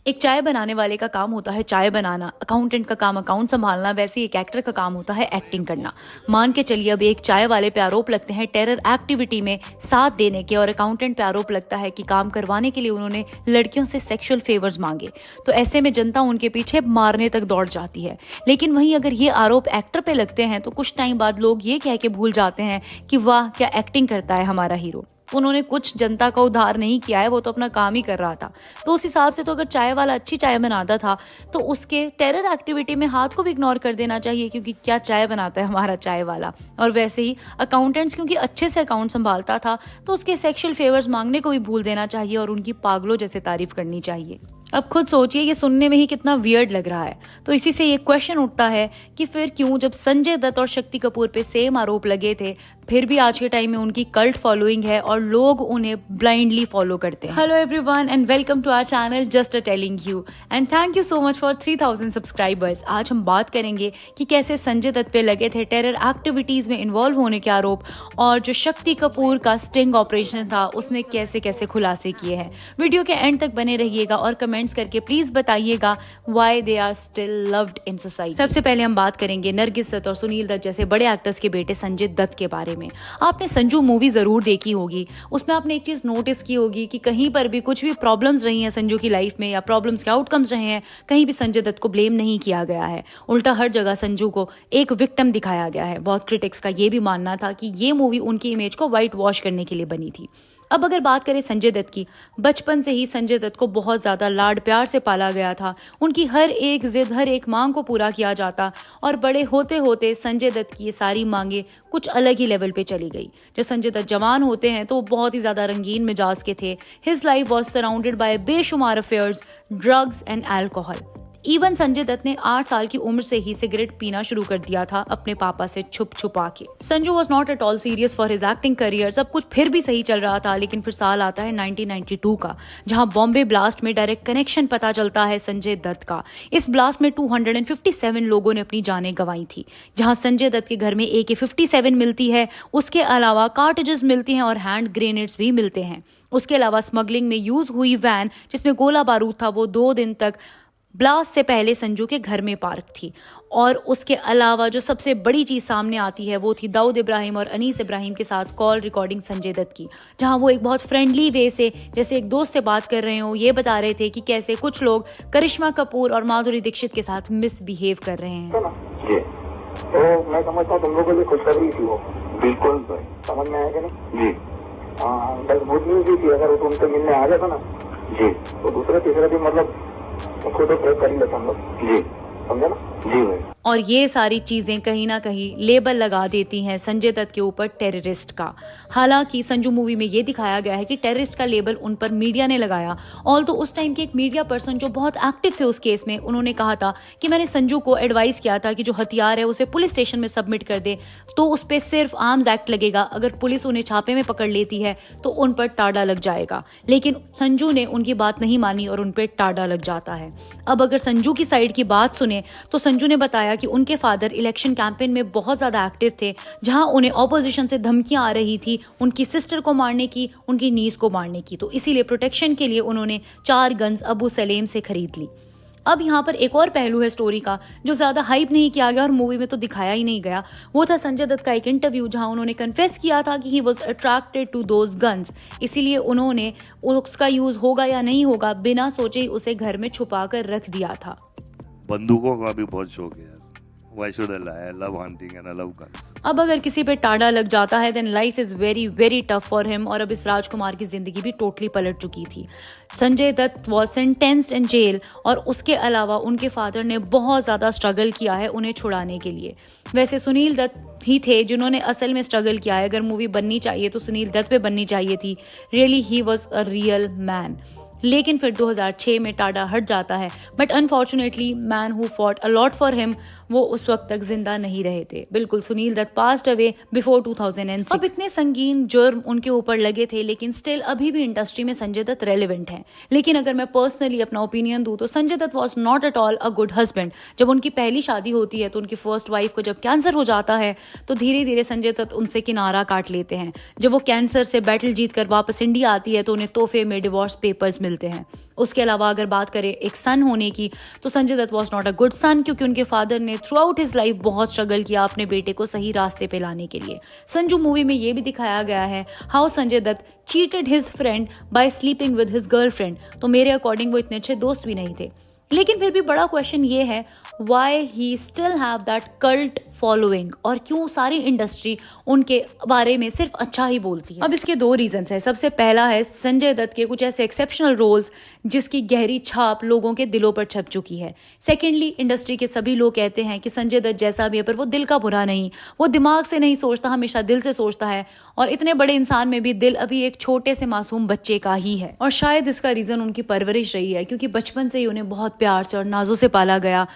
एक चाय बनाने वाले का काम होता है चाय बनाना, अकाउंटेंट का काम अकाउंट संभालना, वैसे ही एक एक्टर का काम होता है एक्टिंग करना। मान के चलिए अब एक चाय वाले पे आरोप लगते हैं टेरर एक्टिविटी में साथ देने के, और अकाउंटेंट पे आरोप लगता है कि काम करवाने के लिए उन्होंने लड़कियों से सेक्सुअल फेवर्स मांगे। तो ऐसे में जनता उनके पीछे मारने तक दौड़ जाती है। लेकिन वहीं अगर ये आरोप एक्टर पे लगते हैं तो कुछ टाइम बाद लोग ये कह के भूल जाते हैं कि वाह क्या एक्टिंग करता है हमारा हीरो। उन्होंने कुछ जनता का उद्धार नहीं किया है, वो तो अपना काम ही कर रहा था। तो उस हिसाब से तो अगर चाय वाला अच्छी चाय बनाता था तो उसके टेरर एक्टिविटी में हाथ को भी इग्नोर कर देना चाहिए, क्योंकि क्या चाय बनाता है हमारा चाय वाला। और वैसे ही अकाउंटेंट्स क्योंकि अच्छे से अकाउंट संभालता था तो उसके सेक्सुअल फेवर्स मांगने को भी भूल देना चाहिए और उनकी पागलों जैसे तारीफ करनी चाहिए। अब खुद सोचिए ये सुनने में ही कितना वियर्ड लग रहा है। तो इसी से ये क्वेश्चन उठता है कि फिर क्यों जब संजय दत्त और शक्ति कपूर पे सेम आरोप लगे थे फिर भी आज के टाइम में उनकी कल्ट फॉलोइंग है और लोग उन्हें ब्लाइंडली फॉलो करते हैं। Hello everyone and welcome to our channel just telling you and thank you so much for 3000 subscribers. आज हम बात करेंगे कि कैसे संजय दत्त पे लगे थे टेरर एक्टिविटीज में इन्वॉल्व होने के आरोप और जो शक्ति कपूर का स्टिंग ऑपरेशन था उसने कैसे कैसे खुलासे किए हैं। वीडियो के एंड तक बने रहिएगा और कमेंट्स करके प्लीज बताइएगा why they are still loved in society. सबसे पहले हम बात करेंगे नरगिस दत्त और सुनील दत्त जैसे बड़े एक्टर्स के बेटे संजय दत्त के बारे में। आपने संजू मूवी जरूर देखी होगी, उसमें आपने एक चीज नोटिस की होगी कि कहीं पर भी कुछ भी प्रॉब्लम्स रही हैं संजू की लाइफ में या प्रॉब्लम्स के आउटकम्स रहे हैं, कहीं भी संजय दत्त को ब्लेम नहीं किया गया है। उल्टा हर जगह संजू को एक विक्टिम दिखाया गया है। बहुत क्रिटिक्स का ये भी मानना था कि ये मूवी उनकी इमेज को व्हाइट वॉश करने के लिए बनी थी। अब अगर बात करें संजय दत्त की, बचपन से ही संजय दत्त को बहुत ज्यादा लाड प्यार से पाला गया था। उनकी हर एक जिद हर एक मांग को पूरा किया जाता और बड़े होते होते संजय दत्त की ये सारी मांगे कुछ अलग ही लेवल पे चली गई। जब संजय दत्त जवान होते हैं तो बहुत ही ज्यादा रंगीन मिजाज के थे। His life was surrounded by बेशुमार affairs, drugs and alcohol. Even Sanjay Dutt ने 8 साल की उम्र से ही सिगरेट पीना शुरू कर दिया था अपने पापा से छुप छुपा के। Sanju was not at all serious for his acting career. सब कुछ फिर भी सही चल रहा था, लेकिन फिर साल आता है 1992 का, जहां बॉम्बे ब्लास्ट में डायरेक्ट कनेक्शन पता चलता है संजय दत्त का। इस ब्लास्ट में 257 लोगों ने अपनी जानें गंवाई थी। जहां संजय दत्त के घर में AK-57 मिलती है, उसके अलावा कार्टेजेस मिलती हैं और हैंड ग्रेनेड्स भी मिलते हैं। उसके अलावा स्मगलिंग में यूज हुई वैन जिसमें गोला बारूद था वो 2 दिन तक ब्लास्ट से पहले संजू के घर में पार्क थी। और उसके अलावा जो सबसे बड़ी चीज सामने आती है वो थी दाऊद इब्राहिम और अनीस इब्राहिम के साथ कॉल रिकॉर्डिंग संजय दत्त की, जहां वो एक बहुत फ्रेंडली वे से जैसे एक दोस्त से बात कर रहे हो ये बता रहे थे कि कैसे कुछ लोग करिश्मा कपूर और माधुरी दीक्षित के साथ मिसबिहेव कर रहे हैं। जी तो मैं समझता हूँ तुम लोगों को खुशखबरी थी वो। बिल्कुल समझ में आया कि नहीं जी। हाँ बस गुड न्यूज ही थी। अगर वो तुमसे मिलने आ जाता ना जी तो दूसरा तीसरा दिन मतलब खुद प्रयोग कर ही लेता हम लोग जी, समझे ना जी भाई। और ये सारी चीजें कहीं ना कहीं लेबल लगा देती हैं संजय दत्त के ऊपर टेररिस्ट का। हालांकि संजू मूवी में ये दिखाया गया है कि टेररिस्ट का लेबल उन पर मीडिया ने लगाया। ऑल तो उस टाइम के एक मीडिया पर्सन जो बहुत एक्टिव थे उस केस में, उन्होंने कहा था कि मैंने संजू को एडवाइस किया था कि जो हथियार है उसे पुलिस स्टेशन में सबमिट कर दे, तो उस पर सिर्फ आर्म्स एक्ट लगेगा। अगर पुलिस उन्हें छापे में पकड़ लेती है तो उन पर टाडा लग जाएगा। लेकिन संजू ने उनकी बात नहीं मानी और उन पर टाडा लग जाता है। अब अगर संजू की साइड की बात सुने तो संजू ने बताया कि उनके फादर इलेक्शन कैंपेन में बहुत ज्यादा एक्टिव थे, जहां उन्हें ऑपोजिशन से धमकियां आ रही थी उनकी सिस्टर को मारने की, उनकी नीस को मारने की। तो इसीलिए प्रोटेक्शन के लिए उन्होंने 4 गन्स अबू सलेम से खरीद ली। अब यहाँ पर एक और पहलू है स्टोरी का जो ज्यादा हाइप नहीं किया गया और मूवी में तो दिखाया ही नहीं गया। वो था संजय दत्त का एक इंटरव्यू जहां उन्होंने कन्फेस किया था कि he was attracted to those guns, इसीलिए उन्होंने उसका यूज होगा या नहीं होगा बिना सोचे ही उसे घर में छुपा कर रख दिया था। बंदूकों का भी बहुत शौक है यार। Why should I lie? I love hunting and I love guns. अब अगर किसी पे टाडा लग जाता है then life is very very tough for him. और अब इस राजकुमार की जिंदगी भी टोटली पलट चुकी थी। Sanjay Dutt was sentenced in jail और उसके अलावा उनके फादर ने बहुत ज्यादा स्ट्रगल किया है उन्हें छुड़ाने के लिए। वैसे सुनील दत्त ही थे जिन्होंने असल में स्ट्रगल किया है। अगर मूवी बननी चाहिए तो सुनील दत्त पे बननी चाहिए थी। Really he was a real man. लेकिन फिर 2006 में टाडा हट जाता है। But unfortunately man who fought a lot for him वो उस वक्त तक जिंदा नहीं रहे थे। बिल्कुल Sunil Dutt passed away before 2006। अब इतने संगीन जुर्म उनके ऊपर लगे थे लेकिन स्टिल अभी भी इंडस्ट्री में संजय दत्त रेलेवेंट हैं। लेकिन अगर मैं पर्सनली अपना ओपिनियन दूं तो Sanjay Dutt was not at all a good husband. जब उनकी पहली शादी होती है तो उनकी फर्स्ट वाइफ को जब कैंसर हो जाता है तो धीरे धीरे संजय दत्त उनसे किनारा काट लेते हैं। जब वो कैंसर से बैटल जीत कर वापस इंडिया आती है तो उन्हें तोहफे में डिवोर्स पेपर्स मिलते हैं। उसके अलावा अगर बात करें एक सन होने की, तो Sanjay Dutt was not a good son, क्योंकि उनके फादर ने थ्रू आउट हिज लाइफ बहुत स्ट्रगल किया अपने बेटे को सही रास्ते पे लाने के लिए। संजू मूवी में ये भी दिखाया गया है how Sanjay Dutt cheated his friend by sleeping with his girlfriend. तो मेरे अकॉर्डिंग वो इतने अच्छे दोस्त भी नहीं थे, लेकिन फिर भी बड़ा क्वेश्चन ये है why he still have that cult following, और क्यों सारी इंडस्ट्री उनके बारे में सिर्फ अच्छा ही बोलती है। अब इसके दो रीजंस है। सबसे पहला है संजय दत्त के कुछ ऐसे एक्सेप्शनल रोल्स जिसकी गहरी छाप लोगों के दिलों पर छप चुकी है। सेकेंडली, इंडस्ट्री के सभी लोग कहते हैं कि संजय दत्त जैसा भी है पर वो दिल का बुरा नहीं, वो दिमाग से नहीं सोचता, हमेशा दिल से सोचता है, और इतने बड़े इंसान में भी दिल अभी एक छोटे से मासूम बच्चे का ही है। और शायद इसका रीजन उनकी परवरिश रही है, क्योंकि बचपन से ही उन्हें बहुत प्यार से और नाजों से पाला गया।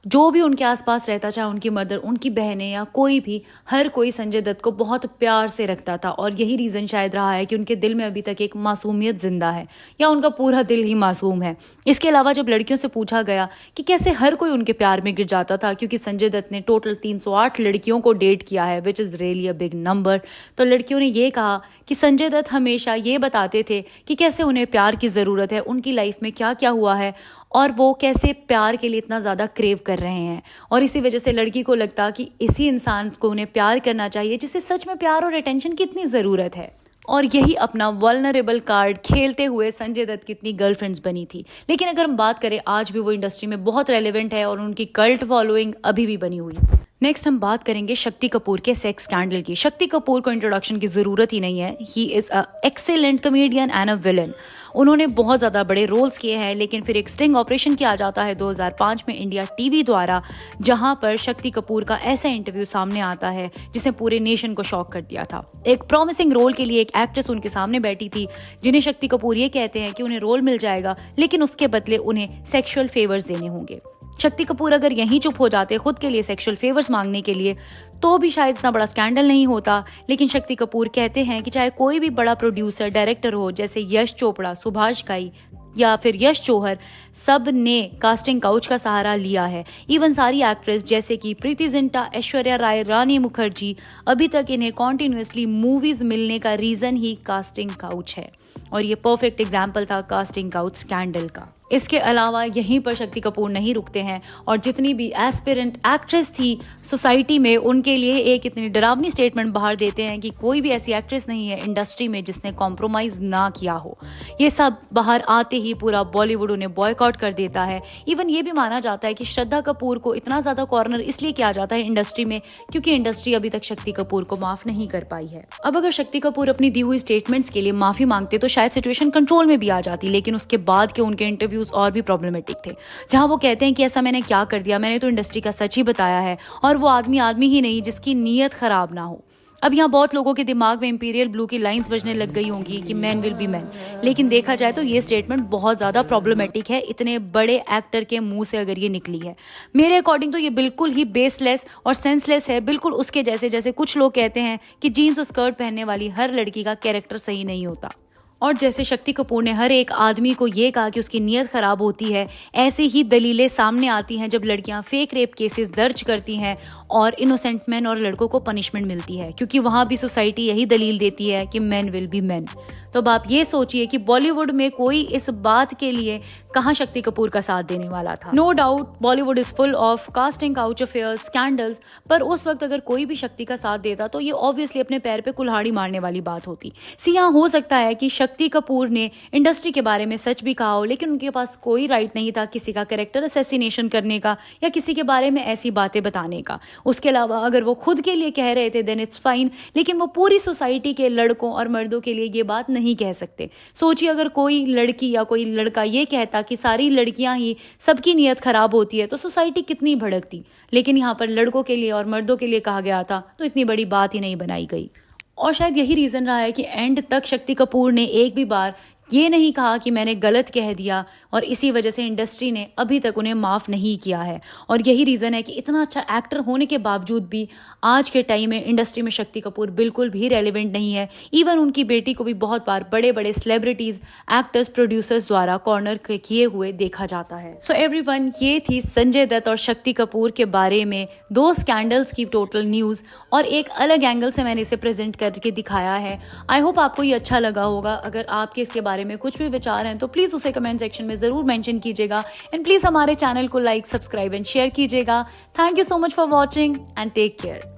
जो भी उनके आसपास रहता, चाहे उनकी मदर, उनकी बहनें या कोई भी, हर कोई संजय दत्त को बहुत प्यार से रखता था, और यही रीज़न शायद रहा है कि उनके दिल में अभी तक एक मासूमियत जिंदा है, या उनका पूरा दिल ही मासूम है। इसके अलावा जब लड़कियों से पूछा गया कि कैसे हर कोई उनके प्यार में गिर जाता था, क्योंकि संजय दत्त ने टोटल 308 लड़कियों को डेट किया है, which is really a big number, तो लड़कियों ने ये कहा कि संजय दत्त हमेशा ये बताते थे कि कैसे उन्हें प्यार की ज़रूरत है, उनकी लाइफ में क्या क्या हुआ है, और वो कैसे प्यार के लिए इतना ज़्यादा क्रेव कर रहे हैं। और इसी वजह से लड़की को लगता कि इसी इंसान को उन्हें प्यार करना चाहिए जिसे सच में प्यार और अटेंशन की इतनी ज़रूरत है। और यही अपना वल्नरेबल कार्ड खेलते हुए संजय दत्त की इतनी गर्लफ्रेंड्स बनी थी। लेकिन अगर हम बात करें, आज भी वो इंडस्ट्री में बहुत रेलेवेंट है और उनकी कल्ट फॉलोइंग अभी भी बनी हुई है। नेक्स्ट हम बात करेंगे शक्ति कपूर के सेक्स स्कैंडल की। शक्ति कपूर को इंट्रोडक्शन की जरूरत ही नहीं है, he is a excellent comedian and a villain. उन्होंने बहुत ज़्यादा बड़े रोल्स किए हैं, लेकिन फिर एक स्टिंग ऑपरेशन किया जाता है 2005 में इंडिया टीवी द्वारा, जहां पर शक्ति कपूर का ऐसा इंटरव्यू सामने आता है जिसने पूरे नेशन को शॉक कर दिया था। एक प्रॉमिसिंग रोल के लिए एक एक्ट्रेस उनके सामने बैठी थी, जिन्हें शक्ति कपूर ये कहते हैं कि उन्हें रोल मिल जाएगा, लेकिन उसके बदले उन्हें सेक्सुअल फेवर्स देने होंगे। शक्ति कपूर अगर यहीं चुप हो जाते खुद के लिए सेक्सुअल फेवर्स मांगने के लिए, तो भी शायद इतना बड़ा स्कैंडल नहीं होता। लेकिन शक्ति कपूर कहते हैं कि चाहे कोई भी बड़ा प्रोड्यूसर, डायरेक्टर हो, जैसे यश चोपड़ा, सुभाष घई या फिर यश जौहर, सब ने कास्टिंग काउच का सहारा लिया है। इवन सारी एक्ट्रेस जैसे कि प्रीति जिंटा, ऐश्वर्या राय, रानी मुखर्जी, अभी तक इन्हें कॉन्टिन्यूसली मूवीज मिलने का रीजन ही कास्टिंग काउच है, और ये परफेक्ट एग्जाम्पल था कास्टिंग काउच स्कैंडल का। इसके अलावा यहीं पर शक्ति कपूर नहीं रुकते हैं, और जितनी भी एस्पिरेंट एक्ट्रेस थी सोसाइटी में, उनके लिए एक इतनी डरावनी स्टेटमेंट बाहर देते हैं कि कोई भी ऐसी एक्ट्रेस नहीं है इंडस्ट्री में जिसने कॉम्प्रोमाइज ना किया हो। ये सब बाहर आते ही पूरा बॉलीवुड उन्हें बॉयकॉट कर देता है। इवन ये भी माना जाता है कि श्रद्धा कपूर को इतना ज्यादा कॉर्नर इसलिए किया जाता है इंडस्ट्री में क्योंकि इंडस्ट्री अभी तक शक्ति कपूर को माफ नहीं कर पाई है। अब अगर शक्ति कपूर अपनी दी हुई स्टेटमेंट्स के लिए माफी मांगते तो शायद सिचुएशन कंट्रोल में भी आ जाती, लेकिन उसके बाद के उनके इंटरव्यूज और भी प्रॉब्लमेटिक थे, जहां वो कहते हैं कि ऐसा मैंने क्या कर दिया, मैंने तो इंडस्ट्री का सच ही बताया है, और वो आदमी आदमी ही नहीं जिसकी नीयत खराब ना हो। अब यहाँ बहुत लोगों के दिमाग में इंपीरियल ब्लू की लाइंस बजने लग गई होंगी कि मैन विल बी मैन, लेकिन देखा जाए तो ये स्टेटमेंट बहुत ज्यादा प्रॉब्लमेटिक है इतने बड़े एक्टर के मुंह से अगर ये निकली है। मेरे अकॉर्डिंग तो ये बिल्कुल ही बेसलेस और सेंसलेस है, बिल्कुल उसके जैसे जैसे कुछ लोग कहते हैं कि जीन्स और स्कर्ट पहनने वाली हर लड़की का कैरेक्टर सही नहीं होता। और जैसे शक्ति कपूर ने हर एक आदमी को ये कहा कि उसकी नीयत खराब होती है, ऐसे ही दलीलें सामने आती हैं जब लड़कियां फेक रेप केसेस दर्ज करती हैं और इनोसेंट मैन और लड़कों को पनिशमेंट मिलती है, क्योंकि वहां भी सोसाइटी यही दलील देती है कि मैन विल बी मैन। तो अब आप ये सोचिए कि बॉलीवुड में कोई इस बात के लिए कहां शक्ति कपूर का साथ देने वाला था। No doubt Bollywood is full of casting couch affairs, scandals, पर उस वक्त अगर कोई भी शक्ति का साथ देता तो ये ऑब्वियसली अपने पैर पे कुल्हाड़ी मारने वाली बात होती। यहाँ हो सकता है कि शक्ति कपूर ने इंडस्ट्री के बारे में सच भी कहा हो, लेकिन उनके पास कोई राइट नहीं था किसी का कैरेक्टर असैसिनेशन करने का या किसी के बारे में ऐसी बातें बताने का। उसके अलावा अगर वो खुद के लिए कह रहे थे देन इट्स फाइन, लेकिन वो पूरी सोसाइटी के लड़कों और मर्दों के लिए ये बात नहीं कह सकते। सोचिए अगर कोई लड़की या कोई लड़का ये कहता कि सारी लड़कियां ही सबकी नीयत खराब होती है तो सोसाइटी कितनी भड़कती, लेकिन यहाँ पर लड़कों के लिए और मर्दों के लिए कहा गया था तो इतनी बड़ी बात ही नहीं बनाई गई। और शायद यही रीजन रहा है कि एंड तक शक्ति कपूर ने एक भी बार ये नहीं कहा कि मैंने गलत कह दिया, और इसी वजह से इंडस्ट्री ने अभी तक उन्हें माफ नहीं किया है। और यही रीजन है कि इतना अच्छा एक्टर होने के बावजूद भी आज के टाइम में इंडस्ट्री में शक्ति कपूर बिल्कुल भी रेलेवेंट नहीं है। इवन उनकी बेटी को भी बहुत बार बड़े बड़े सेलिब्रिटीज, एक्टर्स, प्रोड्यूसर्स द्वारा कॉर्नर किए हुए देखा जाता है। सो एवरीवन, ये थी संजय दत्त और शक्ति कपूर के बारे में दो स्कैंडल्स की टोटल न्यूज, और एक अलग एंगल से मैंने इसे प्रेजेंट करके दिखाया है। आई होप आपको ये अच्छा लगा होगा। अगर आपके इसके बारे बारे में कुछ भी विचार हैं तो प्लीज़ उसे कमेंट सेक्शन में ज़रूर मेंशन कीजिएगा एंड प्लीज़ हमारे चैनल को लाइक, सब्सक्राइब एंड शेयर कीजिएगा। Thank you so much for watching and take care.